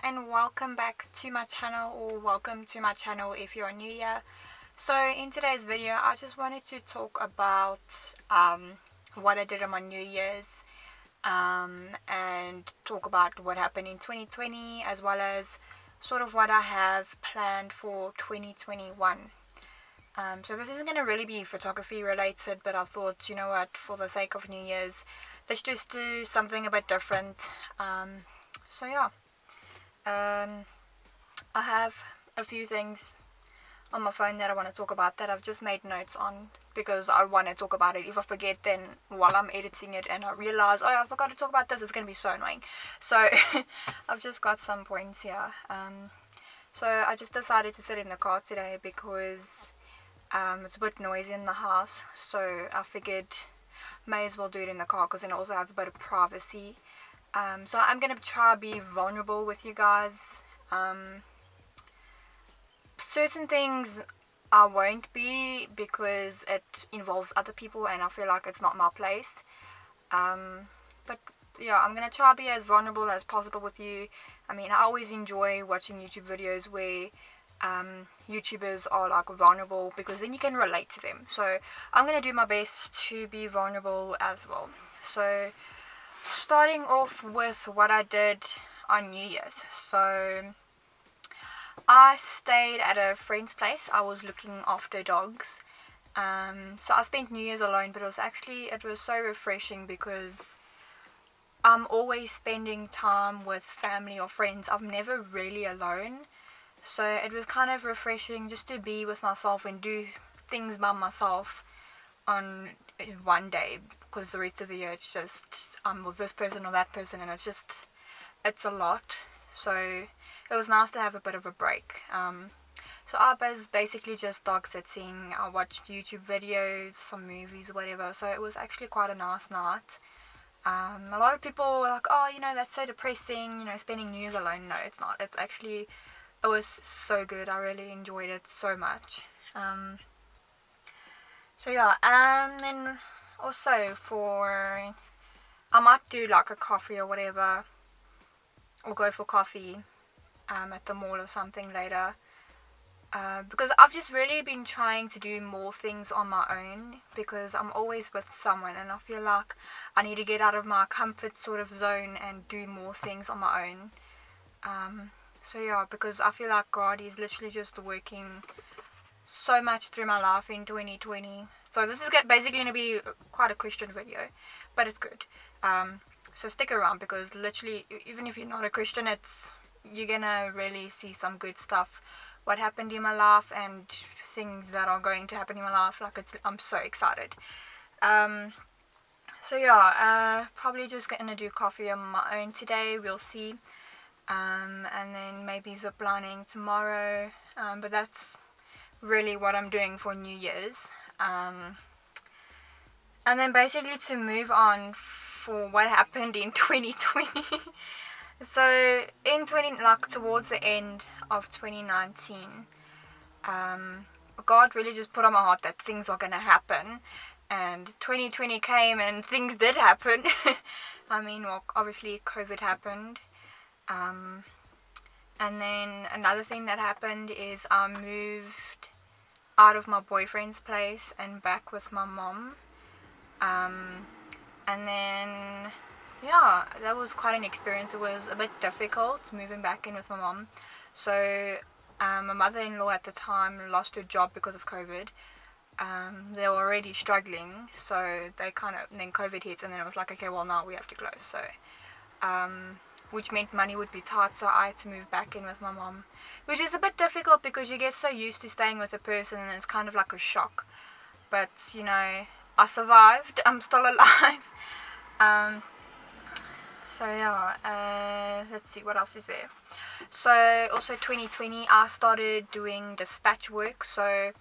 and welcome back to my channel, or welcome to my channel if you're new here. So in today's video I just wanted to talk about what I did on my New Year's and talk about what happened in 2020 as well as sort of what I have planned for 2021. So this isn't going to really be photography related, but I thought, you know what, for the sake of New Year's, let's just do something a bit different. So yeah, I have a few things on my phone that I want to talk about that I've just made notes on because I want to talk about it. If I forget, then while I'm editing it and I realize, oh, I forgot to talk about this, it's going to be so annoying. So I've just got some points here. So I just decided to sit in the car today because it's a bit noisy in the house, so I figured may as well do it in the car because then I also have a bit of privacy. So I'm going to try to be vulnerable with you guys. Certain things I won't be because it involves other people and I feel like it's not my place. But yeah, I'm going to try to be as vulnerable as possible with you. I mean, I always enjoy watching YouTube videos where YouTubers are like vulnerable because then you can relate to them. So I'm going to do my best to be vulnerable as well. So starting off with what I did on New Year's. So I stayed at a friend's place. I was looking after dogs. So I spent New Year's alone, but it was so refreshing because I'm always spending time with family or friends. I'm never really alone. So it was kind of refreshing just to be with myself and do things by myself on one day, because the rest of the year it's just I'm with this person or that person and it's a lot. So it was nice to have a bit of a break. So I was basically just dog sitting. I watched YouTube videos, some movies, whatever. So it was actually quite a nice night. A lot of people were like, oh, that's so depressing, spending New Year's alone. No, it's not. It was so good. I really enjoyed it so much. So yeah, then also I might do like a coffee or whatever, or go for coffee at the mall or something later. Because I've just really been trying to do more things on my own because I'm always with someone and I feel like I need to get out of my comfort sort of zone and do more things on my own. So yeah, because I feel like God is literally just working so much through my life in 2020. So this is basically going to be quite a Christian video, but it's good. So stick around because literally, even if you're not a Christian, you're going to really see some good stuff. What happened in my life and things that are going to happen in my life. I'm so excited. So yeah, probably just going to do coffee on my own today. We'll see. And then maybe ziplining tomorrow, but that's really what I'm doing for New Year's. And then basically to move on for what happened in 2020. So towards the end of 2019, God really just put on my heart that things are gonna happen, and 2020 came and things did happen. I mean, well, obviously COVID happened. And then another thing that happened is I moved out of my boyfriend's place and back with my mom. And then, yeah, that was quite an experience. It was a bit difficult moving back in with my mom. So, my mother-in-law at the time lost her job because of COVID. They were already struggling, so then COVID hit, and then it was like, okay, well, now we have to close. So, which meant money would be tight, so I had to move back in with my mom, which is a bit difficult because you get so used to staying with a person and it's kind of like a shock. But I survived. I'm still alive. So yeah, let's see what else is there. So also 2020 I started doing dispatch work. So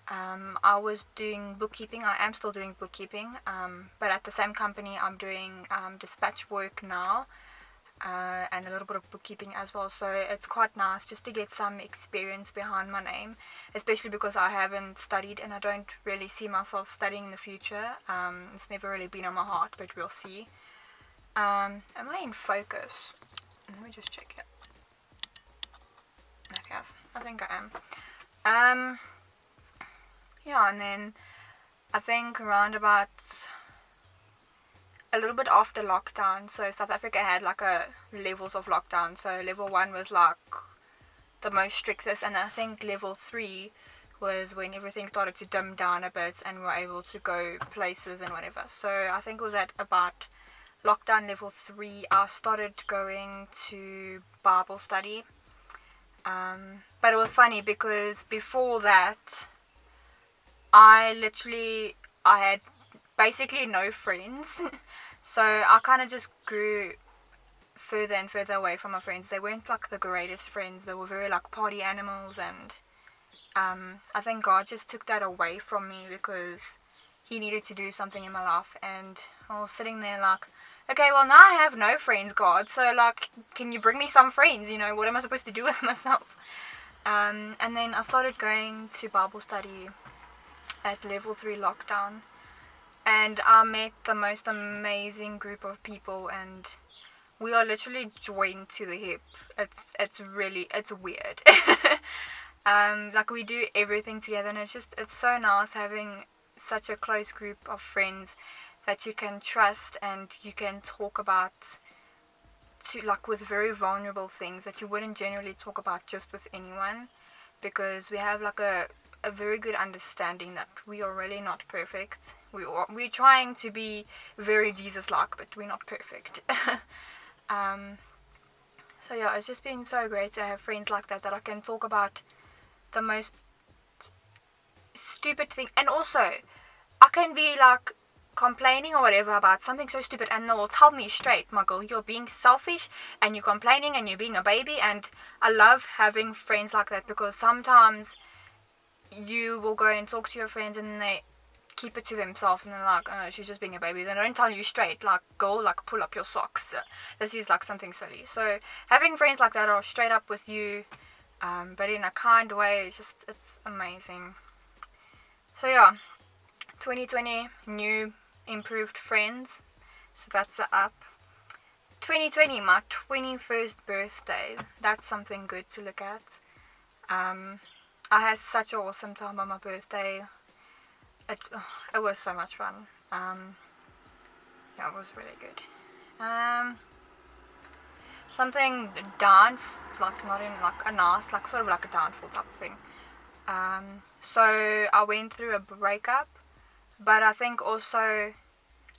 I was doing bookkeeping. I am still doing bookkeeping, but at the same company I'm doing dispatch work now. And a little bit of bookkeeping as well, so it's quite nice just to get some experience behind my name, especially because I haven't studied and I don't really see myself studying in the future. It's never really been on my heart, but we'll see. Am I in focus? Let me just check it. Yeah, I think I am. Yeah, and then I think around about a little bit after lockdown, so South Africa had like a levels of lockdown. So level 1 was like the most strictest, and I think level 3 was when everything started to dim down a bit and we were able to go places and whatever. So I think it was at about lockdown level 3 I started going to Bible study. But it was funny because before that I had basically no friends. So I kind of just grew further and further away from my friends. They weren't like the greatest friends. They were very like party animals, and I think God just took that away from me because he needed to do something in my life. And I was sitting there like, okay, well now I have no friends, God, so like, can you bring me some friends? What am I supposed to do with myself? And then I started going to Bible study at level 3 lockdown, and I met the most amazing group of people, and we are literally joined to the hip. It's weird. Like we do everything together, and it's so nice having such a close group of friends that you can trust and you can talk about with very vulnerable things that you wouldn't generally talk about just with anyone, because we have like a very good understanding that we are really not perfect. We're trying to be very Jesus-like, but we're not perfect. So yeah, it's just been so great to have friends like that I can talk about the most stupid thing, and also I can be like complaining or whatever about something so stupid, and they'll tell me straight, my girl, you're being selfish and you're complaining and you're being a baby. And I love having friends like that, because sometimes you will go and talk to your friends and they keep it to themselves and they're like, oh, she's just being a baby. They don't tell you straight, like, go, like, pull up your socks. This is like something silly. So having friends like that are straight up with you, but in a kind way, it's amazing. So yeah, 2020, new improved friends, so that's a up. 2020, my 21st birthday, that's something good to look at. I had such an awesome time on my birthday. It was so much fun. Yeah, it was really good. Something down, like not in like a nice, like sort of like a downfall type of thing. So I went through a breakup, but I think also,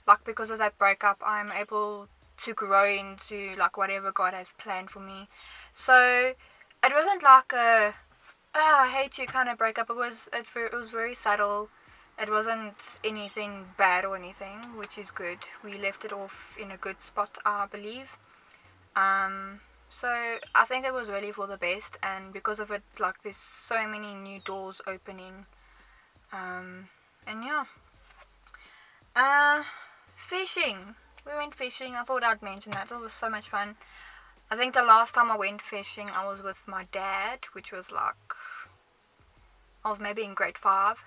like, because of that breakup, I'm able to grow into like whatever God has planned for me. So it wasn't like a I hate you kind of breakup. It was very subtle. It wasn't anything bad or anything, which is good. We left it off in a good spot, I believe. So I think it was really for the best, and because of it, like, there's so many new doors opening. And yeah. Fishing. We went fishing. I thought I'd mention that. It was so much fun. I think the last time I went fishing, I was with my dad, which was like, I was maybe in grade 5.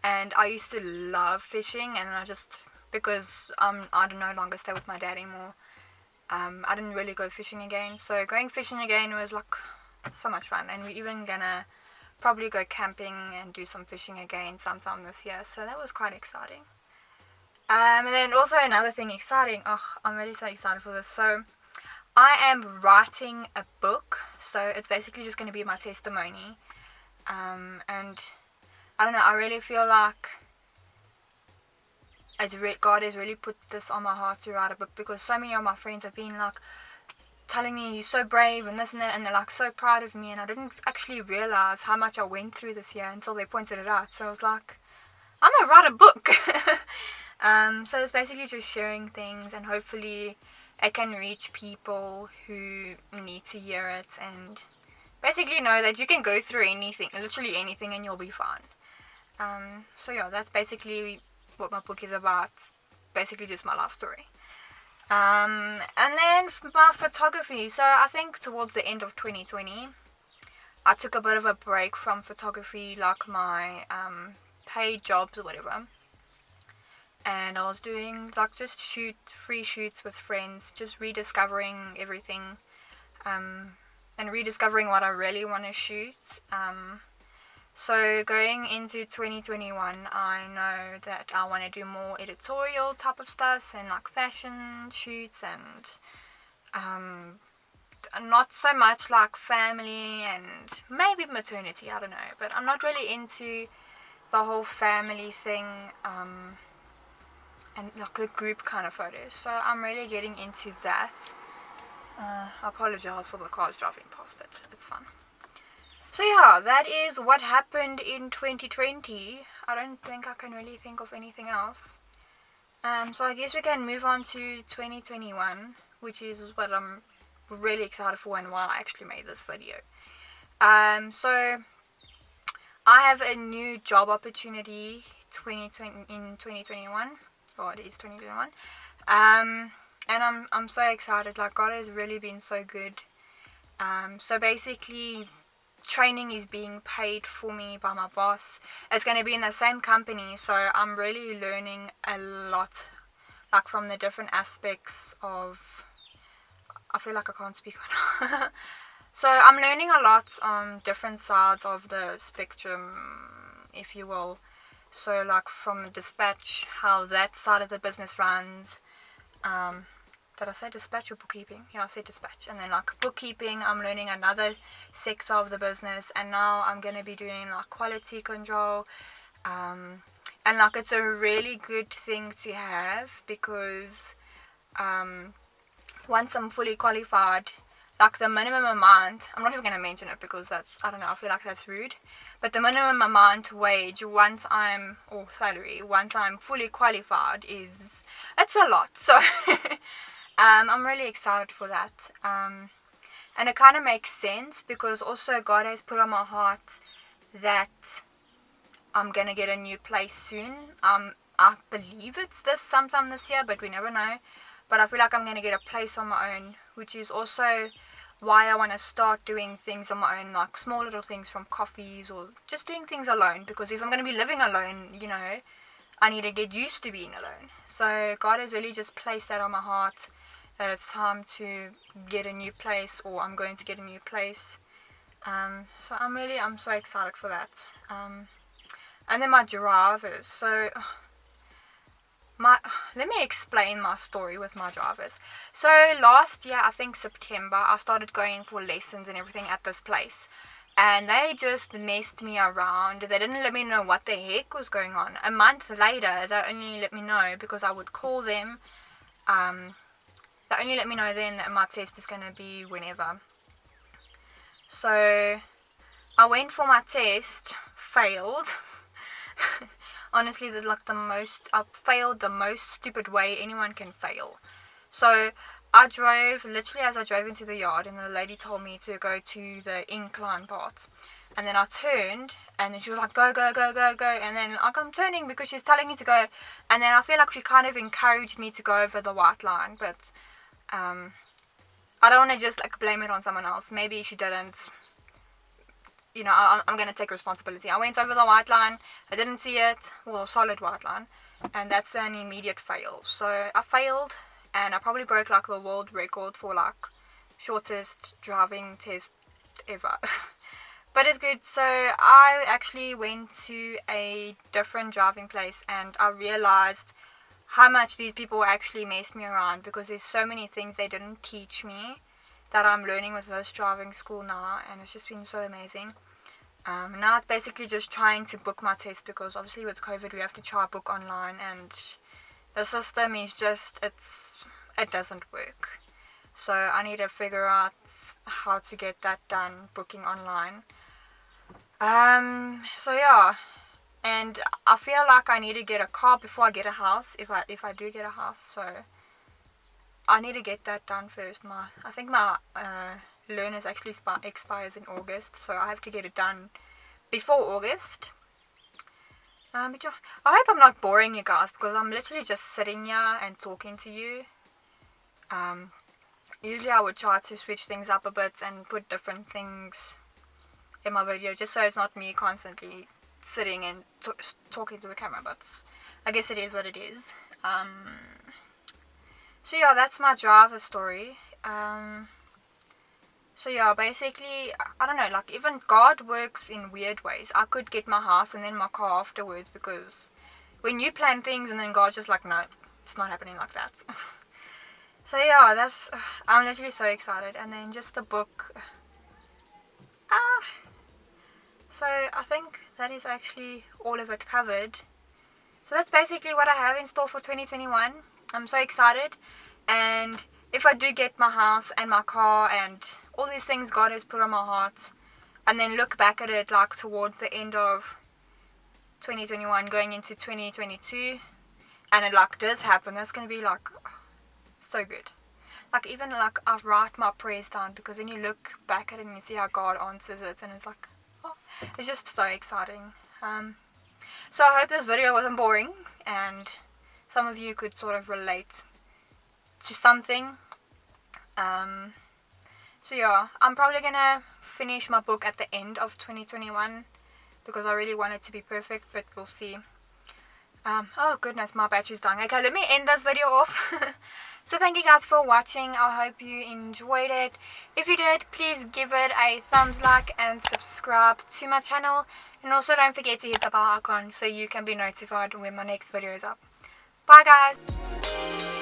And I used to love fishing, and because I no longer stay with my dad anymore, I didn't really go fishing again. So going fishing again was like so much fun, and we're even gonna probably go camping and do some fishing again sometime this year. So that was quite exciting. And then also another thing exciting. Oh, I'm really so excited for this. So I am writing a book, so it's basically just going to be my testimony. And I don't know, I really feel like God has really put this on my heart to write a book, because so many of my friends have been like telling me, you're so brave and this and that, and they're like so proud of me, and I didn't actually realize how much I went through this year until they pointed it out. So I was like, I'm gonna write a book. So it's basically just sharing things, and hopefully it can reach people who need to hear it, and basically know that you can go through anything, literally anything, and you'll be fine. So yeah, that's basically what my book is about. Basically just my life story. And then my photography. So I think towards the end of 2020, I took a bit of a break from photography, like my paid jobs or whatever. And I was doing like just free shoots with friends, just rediscovering everything. and rediscovering what I really want to shoot. So going into 2021, I know that I want to do more editorial type of stuff and like fashion shoots and not so much like family and maybe maternity, I don't know. But I'm not really into the whole family thing and like the group kind of photos. So I'm really getting into that. I apologize for the cars driving past it. It's fun. So yeah, that is what happened in 2020. I don't think I can really think of anything else. So I guess we can move on to 2021, which is what I'm really excited for and why I actually made this video. So I have a new job opportunity in 2021. Or it is 2021. And I'm so excited. Like, God has really been so good. So basically, training is being paid for me by my boss. It's going to be in the same company, so I'm really learning a lot, like from the different aspects of, I feel like I can't speak right now. So I'm learning a lot on different sides of the spectrum, if you will. So like from dispatch, how that side of the business runs. Did I say dispatch or bookkeeping? Yeah, I said dispatch. And then like bookkeeping, I'm learning another sector of the business. And now I'm going to be doing like quality control. And like it's a really good thing to have because once I'm fully qualified, like the minimum amount, I'm not even going to mention it because that's, I don't know, I feel like that's rude. But the minimum amount wage once I'm fully qualified it's a lot. So I'm really excited for that. And it kind of makes sense because also God has put on my heart that I'm going to get a new place soon. I believe it's sometime this year, but we never know. But I feel like I'm going to get a place on my own, which is also why I want to start doing things on my own, like small little things from coffees or just doing things alone. Because if I'm going to be living alone, you know, I need to get used to being alone. So God has really just placed that on my heart that it's time to get a new place, or I'm going to get a new place. So I'm so excited for that. And then my drivers. So let me explain my story with my drivers. So last year, I think September, I started going for lessons and everything at this place. And they just messed me around. They didn't let me know what the heck was going on. A month later, they only let me know because I would call them. They only let me know then that my test is going to be whenever. So I went for my test, failed. Honestly, I failed the most stupid way anyone can fail. So I drove, literally as I drove into the yard, and the lady told me to go to the incline part. And then I turned, and then she was like, go, go, go, go, go. And then like, I'm turning because she's telling me to go. And then I feel like she kind of encouraged me to go over the white line. But I don't want to just like blame it on someone else. Maybe she didn't. You know, I'm going to take responsibility. I went over the white line. I didn't see it. Well, solid white line. And that's an immediate fail. So I failed. And I probably broke like the world record for like shortest driving test ever. But it's good. So I actually went to a different driving place. And I realized how much these people actually messed me around. Because there's so many things they didn't teach me that I'm learning with this driving school now. And it's just been so amazing. Now it's basically just trying to book my test. Because obviously with COVID we have to try book online. And the system is just, it doesn't work. So I need to figure out how to get that done, booking online. So yeah, and I feel like I need to get a car before I get a house, if I do get a house. So I need to get that done first. I think my learners actually expires in August, so I have to get it done before August. But yeah, I hope I'm not boring you guys, because I'm literally just sitting here and talking to you. Usually I would try to switch things up a bit and put different things in my video, just so it's not me constantly sitting and talking to the camera, but I guess it is what it is. So yeah, that's my driver story. So yeah, basically, I don't know, like even God works in weird ways. I could get my house and then my car afterwards, because when you plan things and then God's just like, no, it's not happening like that. So yeah, I'm literally so excited. And then just the book. Ah, so I think that is actually all of it covered. So that's basically what I have in store for 2021. I'm so excited. And if I do get my house and my car and all these things God has put on my heart, and then look back at it like towards the end of 2021 going into 2022, and it like does happen, that's going to be like so good. Like even like I write my prayers down, because then you look back at it and you see how God answers it, and it's like, oh, it's just so exciting. So I hope this video wasn't boring and some of you could sort of relate to something. So yeah, I'm probably gonna finish my book at the end of 2021 because I really want it to be perfect, but we'll see. Oh goodness, my battery's dying. Okay, let me end this video off. So thank you guys for watching. I hope you enjoyed it. If you did, please give it a thumbs like and subscribe to my channel. And also don't forget to hit the bell icon so you can be notified when my next video is up. Bye guys!